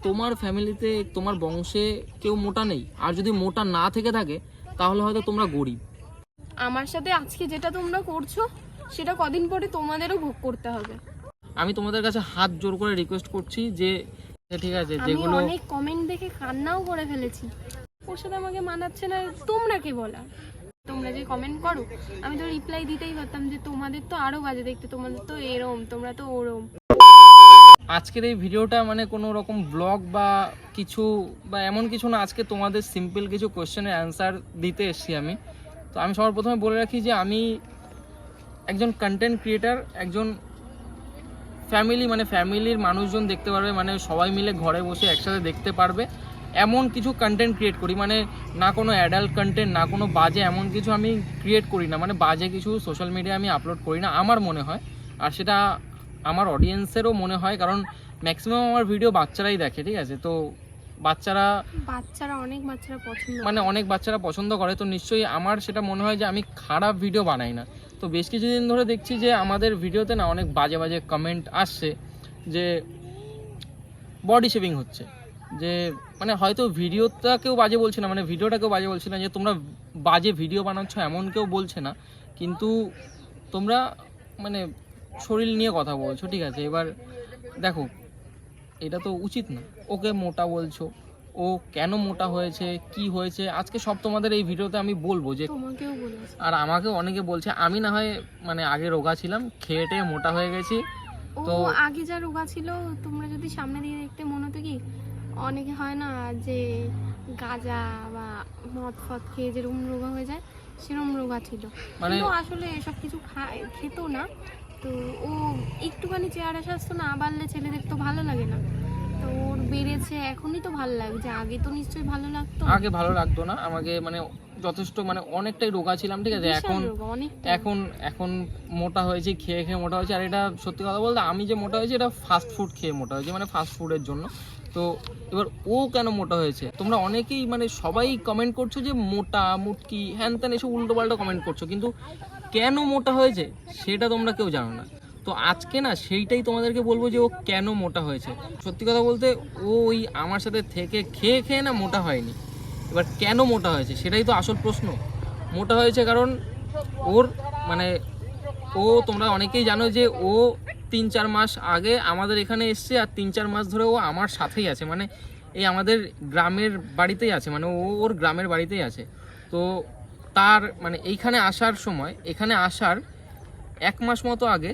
তোমার ফ্যামিলিতে তোমার বংশে কেউ মোটা নেই, আর যদি মোটা না থেকে থাকে তাহলে হয়তো তোমরা গরিব। আমার সাথে আজকে যেটা তোমরা করছো সেটা কদিন পরে তোমাদেরও ভোগ করতে হবে। আমি তোমাদের কাছে হাত জোর করে রিকোয়েস্ট করছি যে ঠিক আছে, আমি যেগুলো অনেক কমেন্ট দেখে কান্নাও করে ফেলেছি, ওর সাথে আমাকে মানাচ্ছে না। তোমরা কে বলা, তোমরা যে কমেন্ট করো আমি তো রিপ্লাই দিতেই পারতাম যে তোমাদের তো আরো বাজে দেখতে, তোমাদের তো এরম, তোমরা তো ওরম। আজকের এই ভিডিওটা মানে কোনো রকম ব্লগ বা কিছু বা এমন কিছু না, আজকে তোমাদের সিম্পল কিছু কোয়েশ্চেনের অ্যান্সার দিতে এসেছি আমি। তো আমি সবার প্রথমে বলে রাখি যে আমি একজন কন্টেন্ট ক্রিয়েটার, একজন ফ্যামিলির মানুষজন দেখতে পারবে, মানে সবাই মিলে ঘরে বসে একসাথে দেখতে পারবে এমন কিছু কন্টেন্ট ক্রিয়েট করি। মানে না কোনো অ্যাডাল্ট কন্টেন্ট, না কোনো বাজে এমন কিছু আমি ক্রিয়েট করি না, মানে বাজে কিছু সোশ্যাল মিডিয়ায় আমি আপলোড করি না আমার মনে হয়। আর সেটা আমার অডিয়েন্সেরও মনে হয়, কারণ ম্যাক্সিমাম আমার ভিডিও বাচ্চারাই দেখে, ঠিক আছে? তো অনেক বাচ্চারা পছন্দ অনেক বাচ্চারা পছন্দ করে, তো নিশ্চয়ই আমার সেটা মনে হয় যে আমি খারাপ ভিডিও বানাই না। তো বেশ কিছুদিন ধরে দেখছি যে আমাদের ভিডিওতে না অনেক বাজে বাজে কমেন্ট আসছে যে বডি শেভিং হচ্ছে, যে মানে হয়তো ভিডিওটা কেউ বাজে বলছে না, মানে ভিডিওটা কেউ বাজে বলছে না, যে তোমরা বাজে ভিডিও বানাচ্ছ এমন কেউ বলছে না, কিন্তু তোমরা মানে শরীর নিয়ে কথা বলছো, ঠিক আছে? এবার দেখো, এটা তো উচিত না। ওকে মোটা বলছো, ও কেন মোটা হয়েছে, কি হয়েছে, আজকে সব তোমাদের এই ভিডিওতে আমি বলবো। যে আর আমাকেও অনেকে বলছে আমি না হয় মানে আগে রোগা ছিলাম, খেয়ে মোটা হয়ে গেছি। তো আগে যা রোগা ছিল তোমরা যদি সামনে দিয়ে দেখতে মনে হতো কি, অনেকে হয় না যে গাঁজা বা মদ ফদ খেয়ে যেরকম রোগা হয়ে যায় সেরকম রোগা ছিল, মানে আসলে এসব কিছু খেত না। তো ও একটুখানি চেহারা স্বাস্থ্য না বাড়লে ছেলেদের তো ভালো লাগে না, তো ওর বেড়েছে এখনই তো ভালো লাগছে, আগে তো নিশ্চয়ই ভালো লাগতো। আগে ভালো লাগতো না আমাকে, মানে যথেষ্ট মানে অনেকটাই রোগা ছিলাম, ঠিক আছে? এখন মোটা হয়েছি, খেয়ে খেয়ে মোটা হয়েছে। আর এটা সত্যি কথা বলতে, আমি যে মোটা হয়েছি এটা ফাস্ট ফুড খেয়ে মোটা হয়েছে, মানে ফাস্ট ফুডের জন্য। তো এবার ও কেন মোটা হয়েছে, তোমরা অনেকেই মানে সবাই কমেন্ট করছো যে মোটা মুটকি হ্যান ত্যান এসব উল্টো পাল্টা কমেন্ট করছো, কিন্তু কেন মোটা হয়েছে সেটা তোমরা কেউ জানো না। তো আজকে না সেইটাই তোমাদেরকে বলবো যে ও কেন মোটা হয়েছে। সত্যি কথা বলতে ও ওই আমার সাথে থেকে খেয়ে খেয়ে না মোটা হয়নি। এবার কেন মোটা হয়েছে সেটাই তো আসল প্রশ্ন। মোটা হয়েছে কারণ ওর মানে তোমরা অনেকেই জানো যে ও 3-4 মাস আগে আমাদের এখানে এসছে, আর 3-4 মাস ধরে ও আমার সাথেই আছে, মানে এই আমাদের গ্রামের বাড়িতেই আছে, মানে ওর গ্রামের বাড়িতেই আছে। তো তার মানে এইখানে আসার সময়, এখানে আসার 1 মাস মতো আগে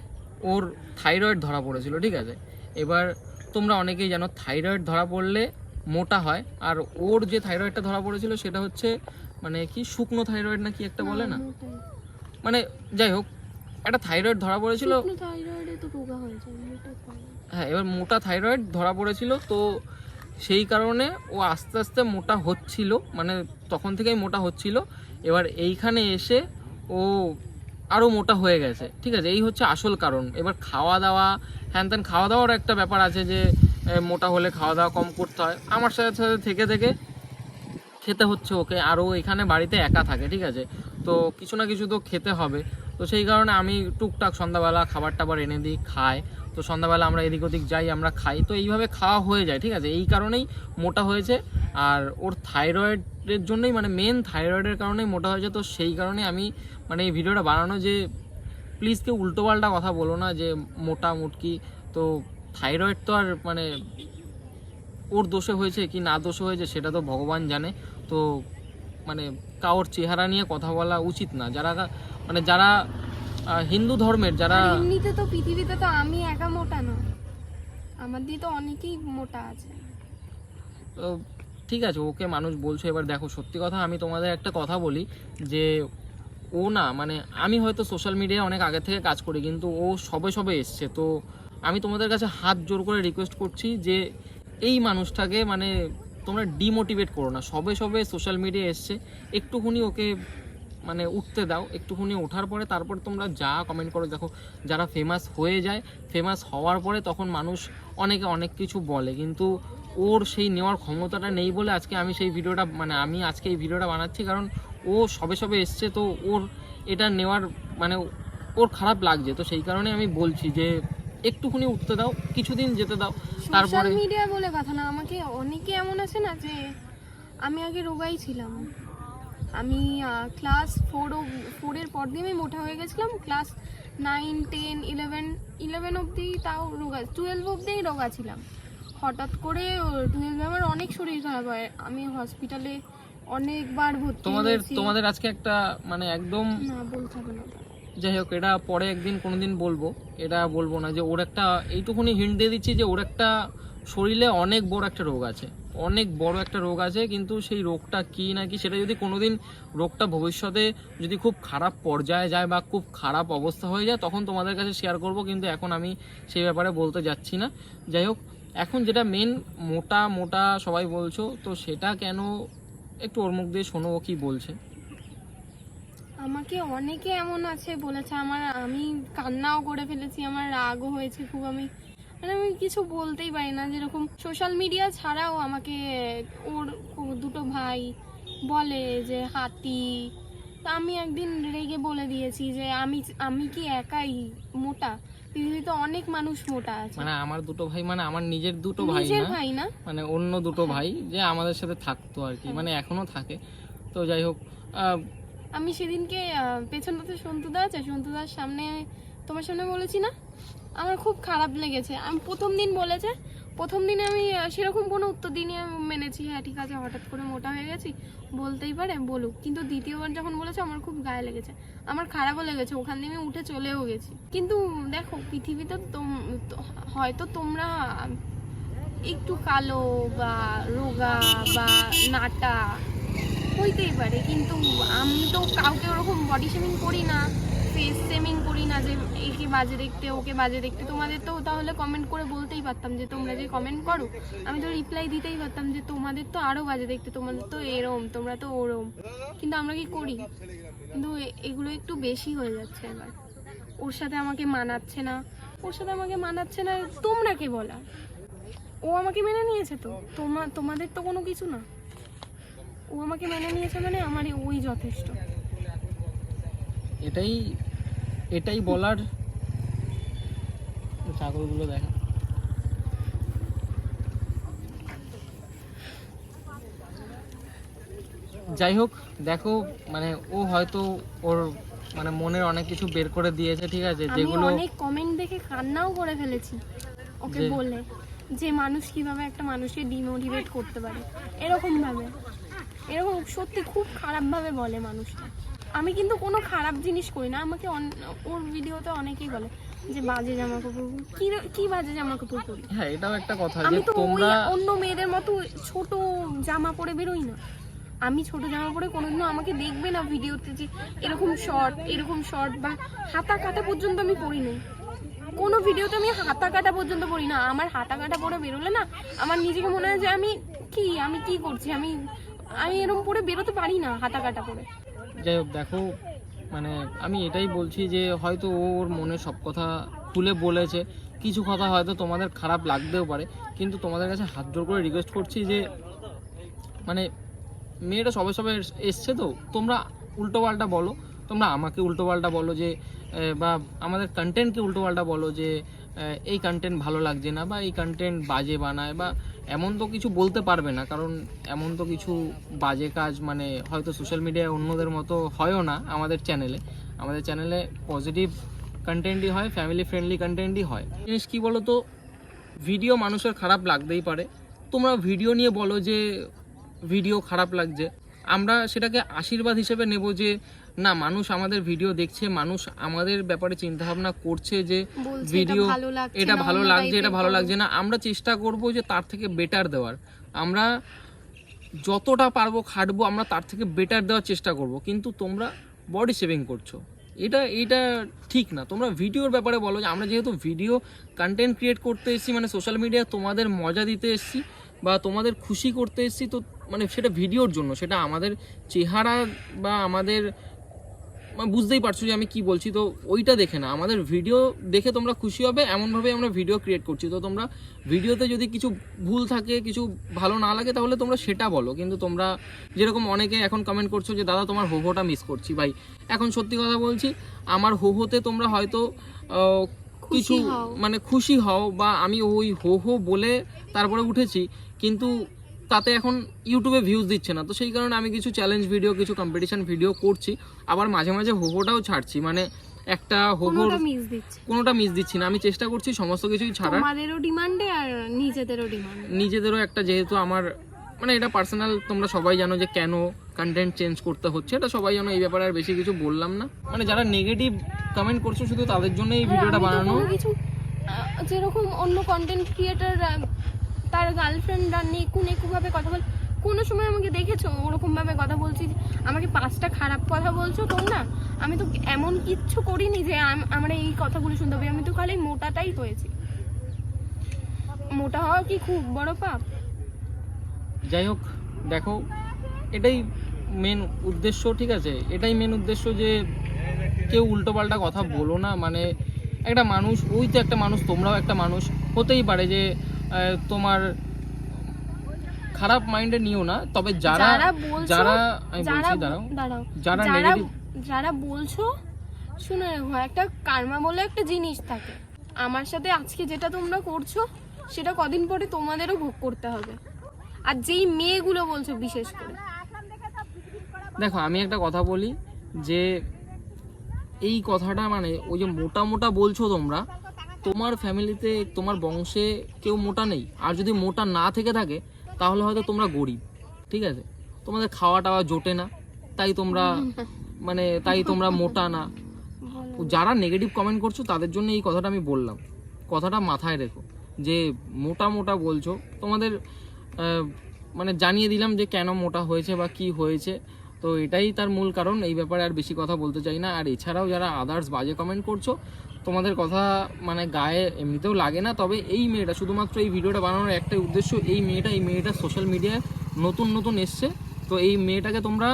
ওর থাইরয়েড ধরা পড়েছিল, ঠিক আছে? এবার তোমরা অনেকেই জানো থাইরয়েড ধরা পড়লে মোটা হয়, আর ওর যে থাইরয়েডটা ধরা পড়েছিল সেটা হচ্ছে মানে কি শুকনো থাইরয়েড না কি একটা বলে না, মানে যাই হোক একটা থাইরয়েড ধরা পড়েছিল। হ্যাঁ, এবার মোটা থাইরয়েড ধরা পড়েছিল, তো সেই কারণে ও আস্তে আস্তে মোটা হচ্ছিল, মানে তখন থেকেই মোটা হচ্ছিল। এবার এইখানে এসে ও আরও মোটা হয়ে গেছে, ঠিক আছে? এই হচ্ছে আসল কারণ। এবার খাওয়া দাওয়া হ্যান ত্যান, খাওয়া দাওয়ার একটা ব্যাপার আছে যে মোটা হলে খাওয়া দাওয়া কম করতে হয়, আমার সাথে সাথে থেকে থেকে খেতে হচ্ছে ওকে। আরও এখানে বাড়িতে একা থাকে, ঠিক আছে? তো কিছু না কিছু তো খেতে হবে, তো সেই কারণে আমি টুকটাক সন্ধ্যাবেলা খাবার টাবার এনে দিই, খায়। তো সন্ধ্যাবেলা আমরা এদিক ওদিক যাই, আমরা খাই, তো এইভাবে খাওয়া হয়ে যায়, ঠিক আছে? এই কারণেই মোটা হয়েছে। আর ওর থাইরয়েডের জন্যই, মানে মেন থাইরয়েডের কারণেই মোটা হয়েছে। তো সেই কারণে আমি মানে এই ভিডিওটা বানানো, যে প্লিজ কেউ উল্টোপাল্টা কথা বলো না যে মোটা মুটকি। তো থাইরয়েড তো আর মানে ওর দোষে হয়েছে কি না দোষে হয়েছে সেটা তো ভগবান জানে। তো মানে কারোর চেহারা নিয়ে কথা বলা উচিত না। যারা হিন্দু ধর্মের, যারা এমনিতে তো পৃথিবীতে তো আমি একা মোটা না, আমার দিয়ে তো অনেকেই মোটা আছে। তো ঠিক আছে, ওকে মানুষ বলছো। এবার দেখো, সত্যি কথা আমি তোমাদের একটা কথা বলি যে ও না মানে আমি হয়তো সোশ্যাল মিডিয়ায় অনেক আগে থেকে কাজ করি, কিন্তু ও সবে সবে এসছে। তো আমি তোমাদের কাছে হাত জোর করে রিকোয়েস্ট করছি যে এই মানুষটাকে মানে তোমরা ডিমোটিভেট করো না। সবে সবে সোশ্যাল মিডিয়ায় এসছে, একটুখানি ওকে মানে উঠতে দাও। একটুখানি ওঠার পরে তারপর তোমরা যা কমেন্ট করো। দেখো, যারা ফেমাস হয়ে যায়, ফেমাস হওয়ার পরে তখন মানুষ অনেকে অনেক কিছু বলে, কিন্তু ওর সেই নেওয়ার ক্ষমতাটা নেই বলে আজকে আমি সেই ভিডিওটা মানে আমি আজকে এই ভিডিওটা বানাচ্ছি। কারণ ও সবে সবে এসছে, তো ওর এটা নেওয়ার মানে ওর খারাপ লাগছে। তো সেই কারণে আমি বলছি যে একটুখানি উঠতে দাও, কিছুদিন যেতে দাও, সোশ্যাল তারপরে মিডিয়া বলে কথা না, আমাকে অনেকে এমন আছে না যে আমি আগে রোগাই ছিলাম। আমি ক্লাস 4-এর পর দিয়ে আমি মোটা হয়ে গেছিলাম। ক্লাস 9, 10, 11 অবধি তাও রোগা, 12 অবধি রোগা ছিলাম। হঠাৎ করে 12 আমার অনেক শরীর খারাপ হয়, আমি হসপিটালে অনেকবার ভর্তি হয়েছি। তোমাদের আজকে একটা মানে একদম না বলতে হবে না। যাই হোক, এটা পরে একদিন কোনোদিন বলবো, এটা বলবো না যে ওর একটা, এইটুকুনি হিন্ট দিয়ে দিচ্ছি যে ওর একটা শরীরে অনেক বড় একটা রোগ আছে, অনেক বড় একটা রোগ আছে। কিন্তু সেই রোগটা কি না কি সেটা যদি কোনোদিন রোগটা ভবিষ্যতে যদি খুব খারাপ পর্যায়ে যায় বা খুব খারাপ অবস্থা হয়ে যায় তখন তোমাদের কাছে শেয়ার করব, কিন্তু এখন আমি সেই ব্যাপারে বলতে যাচ্ছি না। যাই হোক, এখন যেটা মেন, মোটা মোটা সবাই বলছো, তো সেটা কেন একটু ওর মুখ দিয়ে শোনো ও কি বলছে। আমাকে অনেকে এমন আছে বলেছে, আমি কান্নাও করে ফেলেছি, আমার রাগও হয়েছে খুব। আমি কিছু বলতেই পারি না। যেরকম সোশ্যাল মিডিয়া ছাড়াও আমাকে ওর দুটো ভাই বলে যে হাতি। তা আমি একদিন রেগে বলে দিয়েছি যে আমি কি একাই মোটা? পৃথিবীতে অনেক মানুষ মোটা আছে। মানে আমার দুটো ভাই মানে আমার নিজের দুটো ভাই না, মানে অন্য দুটো ভাই যে আমাদের সাথে থাকতো আর কি, মানে এখনো থাকে। তো যাই হোক, আমি সেদিনকে পেছনটাতে সন্তুদা আছে, সন্তুদার সামনে তোমার সামনে বলেছি না, আমার খুব খারাপ লেগেছে। আমি প্রথম দিনে আমি সেরকম কোনো উত্তর দিইনি, আমি মেনেছি হ্যাঁ ঠিক আছে, হঠাৎ করে মোটা হয়ে গেছি, বলতেই পারে বলুক। কিন্তু দ্বিতীয়বার যখন বলেছে আমার খুব গায়ে লেগেছে, আমার খারাপও লেগেছে, ওখান থেকে আমি উঠে চলেও গেছি। কিন্তু দেখো, পৃথিবীতে হয়তো তোমরা একটু কালো বা রোগা বা নাটা হইতেই পারে, কিন্তু আমি তো কাউকে ওরকম বডি শেমিং করি না, ফেস শেমিং করি না যে একে বাজে দেখতে ওকে বাজে দেখতে। তোমাদের তো তাহলে কমেন্ট করে বলতেই পারতাম, যে তোমরা যে কমেন্ট করো আমি তো রিপ্লাই দিতেই পারতাম যে তোমাদের তো আরো বাজে দেখতে, তোমাদের তো এরম, তোমরা তো ওরম। কিন্তু আমরা কি করি? কিন্তু এগুলো একটু বেশি হয়ে যাচ্ছে এবার। ওর সাথে আমাকে মানাচ্ছে না, তোমরা কে বলা? ও আমাকে মেনে নিয়েছে, তো তোমাদের তো কোনো কিছু না। ও আমাকে মেনে নিয়েছে মানে আমার ওই যথেষ্ট। এটাই বলার। ছাগলগুলো দেখা, যাই হোক, দেখো মানে ও হয়তো ওর মানে মনের অনেক কিছু বের করে দিয়েছে, ঠিক আছে, যেগুলো অনেক কমেন্ট দেখে কান্নাও করে ফেলেছি ওকে বলে, যে মানুষ কিভাবে একটা মানুষকে ডিমোটিভেট করতে পারে এরকম সত্যি খুব খারাপ ভাবে বলে মানুষটা। আমি কিন্তু কোনো খারাপ জিনিস করি না। আমাকে ওর ভিডিওতে অনেকেই বলে যে বাজে জামা কাপড়, কি বাজে জামা কাপড় পরি? হ্যাঁ, এটাও একটা কথা যে আমি তো তোমরা অন্য মেয়েদের মতো ছোট জামা পরে বেরোই না। আমি ছোট জামা পরে কোনোদিনও আমাকে দেখবে না ভিডিওতে যে এরকম শর্ট বা হাতা কাটা পর্যন্ত আমি পরি না। কোনো ভিডিওতে আমি হাতা কাটা পর্যন্ত পরি না। আমার হাতা কাটা পরে বেরোলে না আমার নিজেকে মনে হয় যে আমি কি করছি, আমি এরকম পরে বেরোতে পারি না হাতা কাটা পরে। যাই হোক, দেখো মানে আমি এটাই বলছি যে হয়তো ওর মনে সব কথা খুলে বলেছে, কিছু কথা হয়তো তোমাদের খারাপ লাগতেও পারে, কিন্তু তোমাদের কাছে হাত জোর করে রিকোয়েস্ট করছি যে মানে মেয়েটা সবে এসছে, তো তোমরা উল্টোপাল্টা বলো, তোমরা আমাকে উল্টোপাল্টা বলো যে বা আমাদের কন্টেন্টকে উল্টোপাল্টা বলো যে এই কন্টেন্ট ভালো লাগছে না বা এই কন্টেন্ট বাজে বানায়, বা এমন তো কিছু বলতে পারবে না, কারণ এমন তো কিছু বাজে কাজ মানে হয়তো সোশ্যাল মিডিয়ায় অন্যদের মতো হয়ও না। আমাদের চ্যানেলে পজিটিভ কন্টেন্টই হয়, ফ্যামিলি ফ্রেন্ডলি কন্টেন্টই হয়। জিনিস কী বলো তো, ভিডিও মানুষের খারাপ লাগতেই পারে, তোমরা ভিডিও নিয়ে বলো যে ভিডিও খারাপ লাগছে, আমরা সেটাকে আশীর্বাদ হিসেবে নেব যে না, মানুষ আমাদের ভিডিও দেখছে, মানুষ আমাদের ব্যাপারে চিন্তা ভাবনা করছে যে ভিডিও এটা ভালো লাগছে না। আমরা চেষ্টা করব যে তার থেকে বেটার দেওয়ার, আমরা যতটা পারবো খাটবো, আমরা তার থেকে বেটার দেওয়ার চেষ্টা করব। কিন্তু তোমরা বডি শেভিং করছো, এটা ঠিক না। তোমরা ভিডিওর ব্যাপারে বলো যে আমরা যেহেতু ভিডিও কন্টেন্ট ক্রিয়েট করতে এসেছি, মানে সোশ্যাল মিডিয়া তোমাদের মজা দিতে এসেছি বা তোমাদের খুশি করতে এসেছি, তো মানে সেটা ভিডিওর জন্য, সেটা আমাদের চেহারা বা আমাদের বুঝতেই পারছো যে আমি কি বলছি, তো ওইটা দেখে না, আমাদের ভিডিও দেখে তোমরা খুশি হবে, এমনভাবে আমরা ভিডিও ক্রিয়েট করছি। তো তোমরা ভিডিওতে যদি কিছু ভুল থাকে, কিছু ভালো না লাগে, তাহলে তোমরা সেটা বলো। কিন্তু তোমরা যেরকম অনেকে এখন কমেন্ট করছো যে দাদা তোমার হোহোটা মিস করছি, ভাই এখন সত্যি কথা বলছি, আমার হোহোতে তোমরা হয়তো কিছু মানে খুশি হও, বা আমি ওই হো হো বলে তারপরে উঠেছি, কিন্তু তাতে এখন ইউটিউবে ভিউজ দিচ্ছে না, তো সেই কারণে আমি কিছু চ্যালেঞ্জ ভিডিও, কিছু কম্পিটিশন ভিডিও করছি, আবার মাঝে মাঝে হো হোটাও ছাড়ছি, মানে একটা হো হোর কোনোটা মিস দিচ্ছি না, আমি চেষ্টা করছি সমস্ত কিছুই ছাড়ার, তোমাদেরও ডিমান্ডে আর নিজেদেরও একটা, যেহেতু আমার মানে এটা পার্সোনাল, তোমরা সবাই জানো যে কেন কন্টেন্ট চেঞ্জ করতে হচ্ছে, এটা সবাই জানো, এই ব্যাপারে আর বেশি কিছু বললাম না। মানে যারা নেগেটিভ কমেন্ট করছো শুধু তাদের জন্য এই ভিডিওটা বানানো। কিছু যেরকম অন্য কন্টেন্ট ক্রিয়েটার তার গার্লফ্রেন্ড নিয়ে ভাবে কথা বল, কোনো সময় আমাকে দেখেছো ওরকম ভাবে কথা বলছি, আমাকে 5টা খারাপ কথা বলছো তোমরা? আমি তো এমন কিচ্ছু করিনি যে আমরা এই কথাগুলো শুনতে হবে, আমি তো খালি মোটাটাই হয়েছি। মোটা হওয়া কি খুব বড় পাপ? যাই হোক, দেখো এটাই মেন উদ্দেশ্য, ঠিক আছে, এটাই মেন উদ্দেশ্য যে কেউ উল্টোপাল্টা কথা বলো না। মানে একটা মানুষ, ওই তো একটা মানুষ, তোমরাও একটা মানুষ, হতেই পারে যে তোমার খারাপ মাইন্ডে নিও না, তবে যারা আমি বলছি যারা বলছো শুনে রাখো, একটা কার্মা বলে একটা জিনিস থাকে, আমার সাথে আজকে যেটা তোমরা করছো সেটা কদিন পরে তোমাদেরও ভোগ করতে হবে। আর যেই মেয়েগুলো বলছো বিশেষ করে, দেখো আমি একটা কথা বলি যে এই কথাটা, মানে ওই যে মোটা মোটা বলছো তোমরা, তোমার ফ্যামিলিতে, তোমার বংশে কেউ মোটা নেই, আর যদি মোটা না থেকে থাকে তাহলে হয়তো তোমরা গরিব, ঠিক আছে, তোমাদের খাওয়া টাওয়া জোটে না, তাই তোমরা মোটা না। যারা নেগেটিভ কমেন্ট করছো তাদের জন্য এই কথাটা আমি বললাম, কথাটা মাথায় রেখো, যে মোটা মোটা বলছো, তোমাদের মানে জানিয়ে দিলাম যে কেন মোটা হয়েছে বা কি হয়েছে, তো এটাই তার মূল কারণ। এই ব্যাপারে আর বেশি কথা বলতে চাই না। আর এছাড়াও যারা আদার্স বাজে কমেন্ট করছো, তোমাদের কথা মানে গায়ে এমনিতেও লাগে না, তবে এই মেয়েটা, শুধুমাত্র এই ভিডিওটা বানানোর একটাই উদ্দেশ্য, এই মেয়েটা সোশ্যাল মিডিয়ায় নতুন এসছে, তো এই মেয়েটাকে তোমরা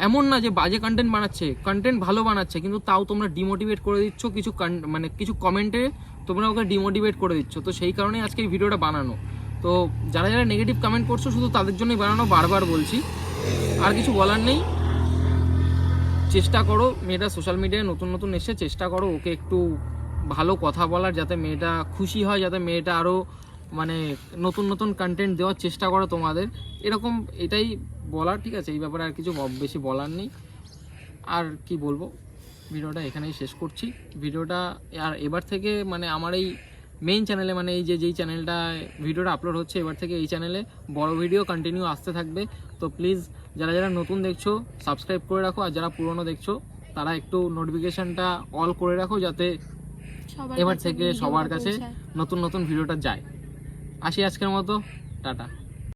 এমন না যে বাজে কন্টেন্ট বানাচ্ছে, কন্টেন্ট ভালো বানাচ্ছে, কিন্তু তাও তোমরা ডিমোটিভেট করে দিচ্ছ, কিছু কমেন্টে তোমরা ওকে ডিমোটিভেট করে দিচ্ছ, তো সেই কারণেই আজকে এই ভিডিওটা বানানো। তো যারা নেগেটিভ কমেন্ট করছো শুধু তাদের জন্যই বানানো, বারবার বলছি, আর কিছু বলার নেই। চেষ্টা করো, মেয়েটা সোশ্যাল মিডিয়ায় নতুন এসে, চেষ্টা করো ওকে একটু ভালো কথা বলার, যাতে মেয়েটা খুশি হয়, যাতে মেয়েটা আরও মানে নতুন কন্টেন্ট দেওয়ার চেষ্টা করো তোমাদের, এরকম এটাই বলার, ঠিক আছে, এই ব্যাপারে আর কিছু বেশি বলার নেই। আর কি বলবো, ভিডিওটা এখানেই শেষ করছি। ভিডিওটা আর এবার থেকে মানে আমার এই মেইন চ্যানেলে, মানে এই যেই চ্যানেলটায় ভিডিওটা আপলোড হচ্ছে, এবার থেকে এই চ্যানেলে বড় ভিডিও কন্টিনিউ আসতে থাকবে, তো প্লিজ যারা নতুন দেখছো সাবস্ক্রাইব করে রাখো, আর যারা পুরনো দেখছো তারা একটু নোটিফিকেশনটা অল করে রাখো, যাতে এবার থেকে সবার কাছে নতুন ভিডিওটা যায়। আসি আজকের মতো, টাটা।